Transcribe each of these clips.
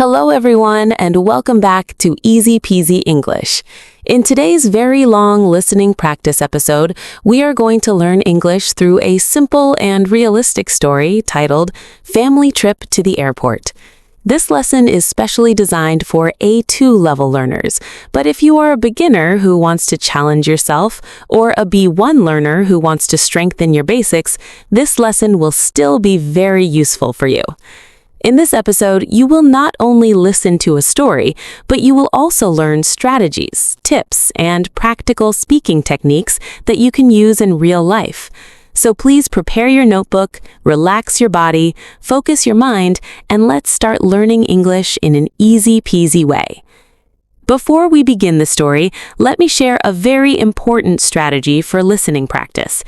Hello everyone and welcome back to Easy Peasy English. In today's very long listening practice episode, we are going to learn English through a simple and realistic story titled Family Trip to the Airport. This lesson is specially designed for A2 level learners, but if you are a beginner who wants to challenge yourself or a B1 learner who wants to strengthen your basics, this lesson will still be very useful for you. In this episode, you will not only listen to a story, but you will also learn strategies, tips, and practical speaking techniques that you can use in real life. So please prepare your notebook, relax your body, focus your mind, and let's start learning English in an easy peasy way. Before we begin the story, let me share a very important strategy for listening practice.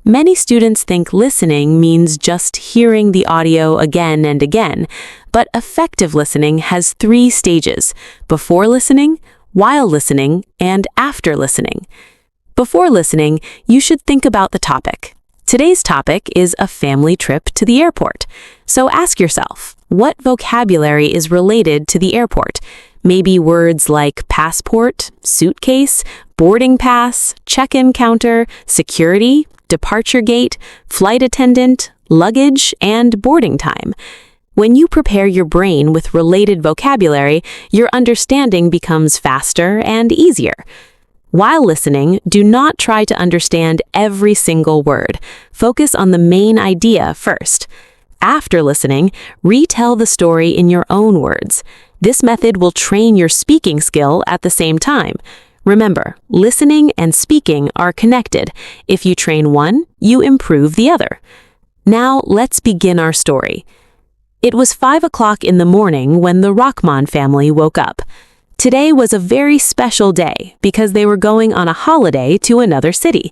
Many students think listening means just hearing the audio again and again, but effective listening has 3 stages: before listening, while listening, and after listening. Before listening, you should think about the topic. Today's topic is a family trip to the airport. So ask yourself, what vocabulary is related to the airport? Maybe words like passport, suitcase, boarding pass, check-in counter, security, departure gate, flight attendant, luggage, and boarding time. When you prepare your brain with related vocabulary, your understanding becomes faster and easier. While listening, do not try to understand every single word. Focus on the main idea first. After listening, retell the story in your own words. This method will train your speaking skill at the same time. Remember, listening and speaking are connected. If you train one, you improve the other. Now, let's begin our story. It was 5 o'clock in the morning when the Rahman family woke up. Today was a very special day because they were going on a holiday to another city.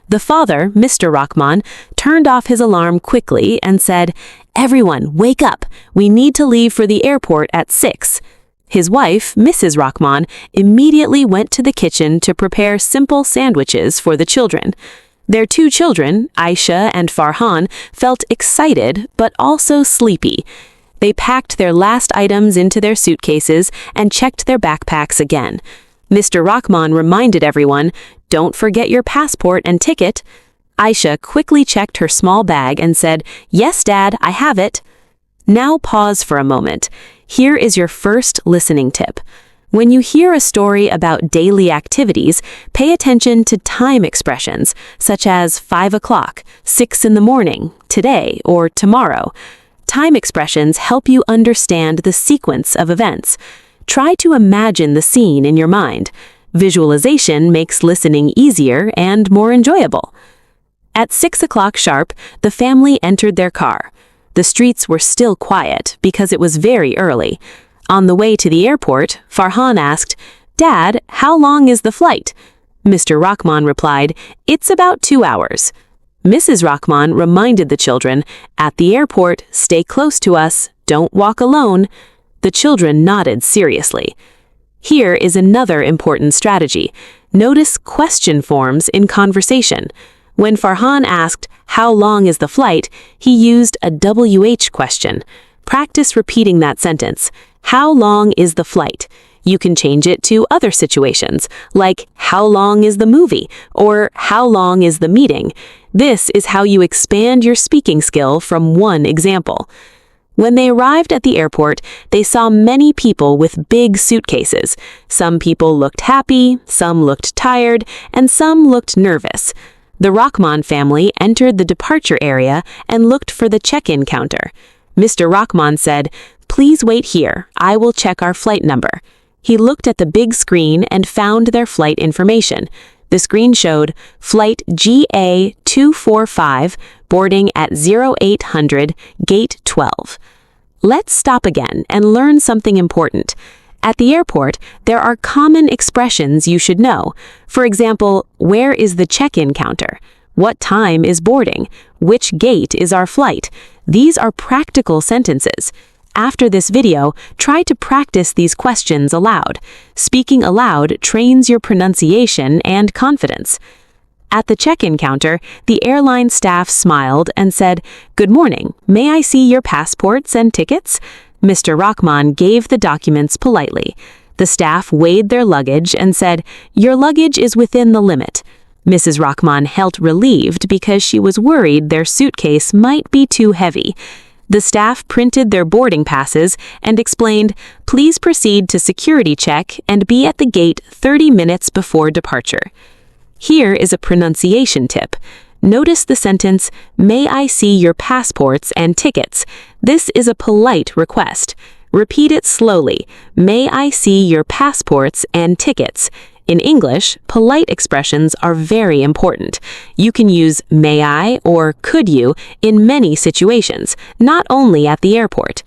The father, Mr. Rahman, turned off his alarm quickly and said, "Everyone, wake up. We need to leave for the airport at 6. His wife, Mrs. Rahman, immediately went to the kitchen to prepare simple sandwiches for the children. Their 2 children, Aisha and Farhan, felt excited but also sleepy. They packed their last items into their suitcases and checked their backpacks again. Mr. Rahman reminded everyone, "Don't forget your passport and ticket." Aisha quickly checked her small bag and said, "Yes, Dad, I have it." Now pause for a moment. Here is your first listening tip. When you hear a story about daily activities, pay attention to time expressions, such as 5 o'clock, 6 in the morning, today, or tomorrow. Time expressions help you understand the sequence of events. Try to imagine the scene in your mind. Visualization makes listening easier and more enjoyable. At 6 o'clock sharp, the family entered their car. The streets were still quiet because it was very early. On the way to the airport, Farhan asked, "Dad, how long is the flight?" Mr. Rahman replied, "It's about 2 hours." Mrs. Rahman reminded the children, "At the airport, stay close to us, don't walk alone." The children nodded seriously. Here is another important strategy. Notice question forms in conversation. When Farhan asked, "How long is the flight?" he used a WH question. Practice repeating that sentence. How long is the flight? You can change it to other situations, like how long is the movie or how long is the meeting. This is how you expand your speaking skill from one example. When they arrived at the airport, they saw many people with big suitcases. Some people looked happy, some looked tired, and some looked nervous. The Rahman family entered the departure area and looked for the check-in counter. Mr. Rahman said, "Please wait here. I will check our flight number." He looked at the big screen and found their flight information. The screen showed Flight GA245, boarding at 0800, Gate 12. Let's stop again and learn something important. At the airport, there are common expressions you should know. For example, where is the check-in counter? What time is boarding? Which gate is our flight? These are practical sentences. After this video, try to practice these questions aloud. Speaking aloud trains your pronunciation and confidence. At the check-in counter, the airline staff smiled and said, "Good morning, may I see your passports and tickets?" Mr. Rahman gave the documents politely. The staff weighed their luggage and said, "Your luggage is within the limit." Mrs. Rahman felt relieved because she was worried their suitcase might be too heavy. The staff printed their boarding passes and explained, "Please proceed to security check and be at the gate 30 minutes before departure." Here is a pronunciation tip. Notice the sentence, "May I see your passports and tickets?" This is a polite request. Repeat it slowly. "May I see your passports and tickets?" In English, polite expressions are very important. You can use "may I" or "could you" in many situations, not only at the airport.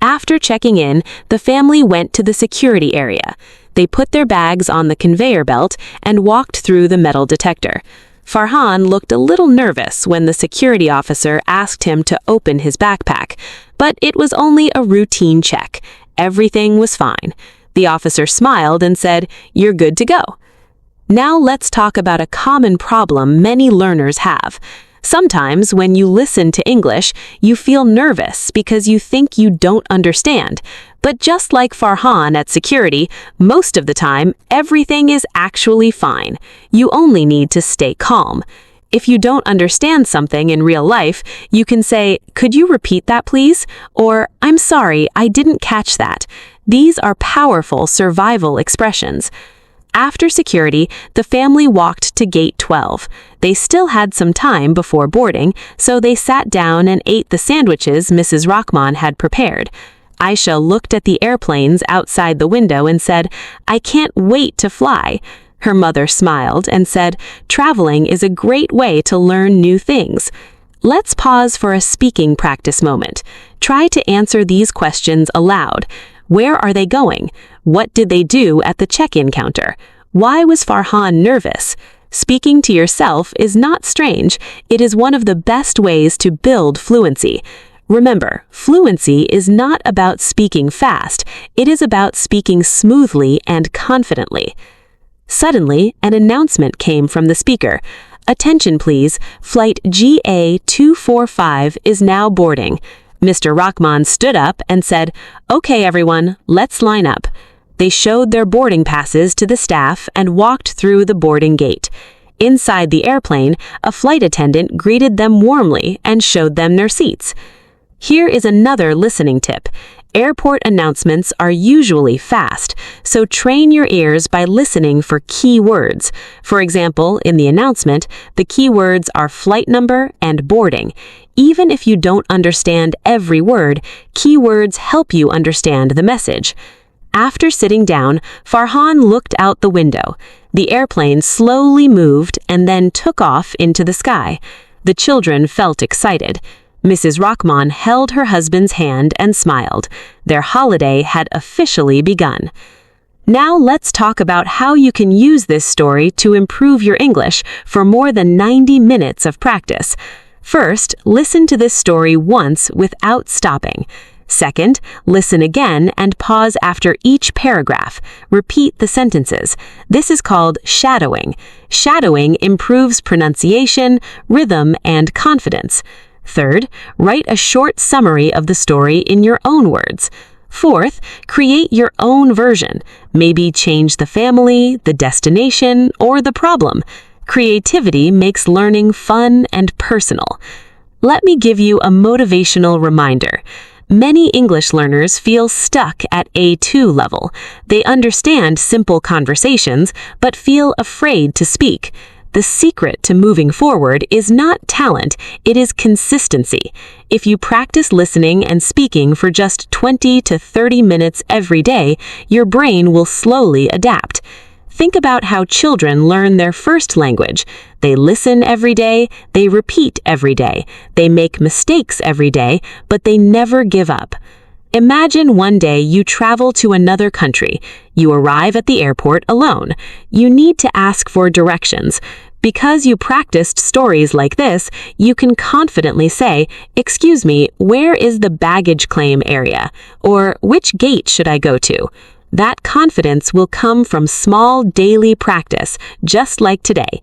After checking in, the family went to the security area. They put their bags on the conveyor belt and walked through the metal detector. Farhan looked a little nervous when the security officer asked him to open his backpack, but it was only a routine check. Everything was fine. The officer smiled and said, "You're good to go." Now let's talk about a common problem many learners have. Sometimes when you listen to English, you feel nervous because you think you don't understand. But just like Farhan at security, most of the time, everything is actually fine. You only need to stay calm. If you don't understand something in real life, you can say, "Could you repeat that, please?" Or, "I'm sorry, I didn't catch that." These are powerful survival expressions. After security, the family walked to gate 12. They still had some time before boarding, so they sat down and ate the sandwiches Mrs. Rahman had prepared. Aisha looked at the airplanes outside the window and said, "I can't wait to fly." Her mother smiled and said, "Traveling is a great way to learn new things." Let's pause for a speaking practice moment. Try to answer these questions aloud. Where are they going? What did they do at the check-in counter? Why was Farhan nervous? Speaking to yourself is not strange. It is one of the best ways to build fluency. Remember, fluency is not about speaking fast. It is about speaking smoothly and confidently. Suddenly, an announcement came from the speaker. "Attention please, flight GA245 is now boarding." Mr. Rahman stood up and said, "Okay everyone, let's line up." They showed their boarding passes to the staff and walked through the boarding gate. Inside the airplane, a flight attendant greeted them warmly and showed them their seats. Here is another listening tip. Airport announcements are usually fast, so train your ears by listening for key words. For example, in the announcement, the key words are flight number and boarding. Even if you don't understand every word, keywords help you understand the message. After sitting down, Farhan looked out the window. The airplane slowly moved and then took off into the sky. The children felt excited. Mrs. Rahman held her husband's hand and smiled. Their holiday had officially begun. Now let's talk about how you can use this story to improve your English for more than 90 minutes of practice. First, listen to this story once without stopping. Second, listen again and pause after each paragraph. Repeat the sentences. This is called shadowing. Shadowing improves pronunciation, rhythm, and confidence. Third, write a short summary of the story in your own words. Fourth, create your own version. Maybe change the family, the destination, or the problem. Creativity makes learning fun and personal. Let me give you a motivational reminder. Many English learners feel stuck at A2 level. They understand simple conversations, but feel afraid to speak. The secret to moving forward is not talent, it is consistency. If you practice listening and speaking for just 20 to 30 minutes every day, your brain will slowly adapt. Think about how children learn their first language. They listen every day, they repeat every day, they make mistakes every day, but they never give up. Imagine one day you travel to another country. You arrive at the airport alone. You need to ask for directions. Because you practiced stories like this, you can confidently say, "Excuse me, where is the baggage claim area?" Or, "Which gate should I go to?" That confidence will come from small daily practice, just like today.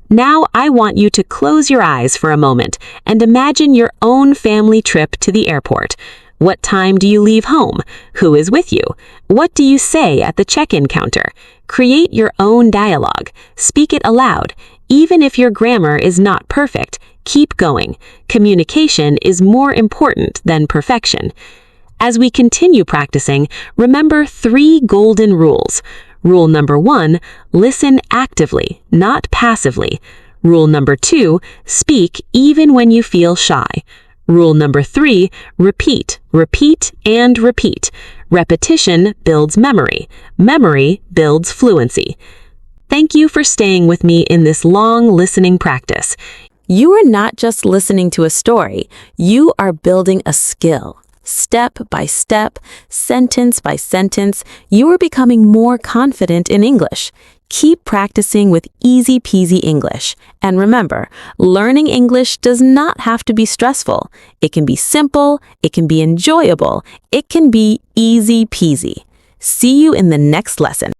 Now I want you to close your eyes for a moment and imagine your own family trip to the airport. What time do you leave home? Who is with you? What do you say at the check-in counter? Create your own dialogue. Speak it aloud. Even if your grammar is not perfect, keep going. Communication is more important than perfection. As we continue practicing, remember 3 golden rules. Rule number 1, listen actively, not passively. Rule number 2, speak even when you feel shy. Rule number 3, repeat, repeat, and repeat. Repetition builds memory. Memory builds fluency. Thank you for staying with me in this long listening practice. You are not just listening to a story, you are building a skill. Step by step, sentence by sentence, you are becoming more confident in English. Keep practicing with Easy Peasy English. And remember, learning English does not have to be stressful. It can be simple, it can be enjoyable, it can be easy peasy. See you in the next lesson.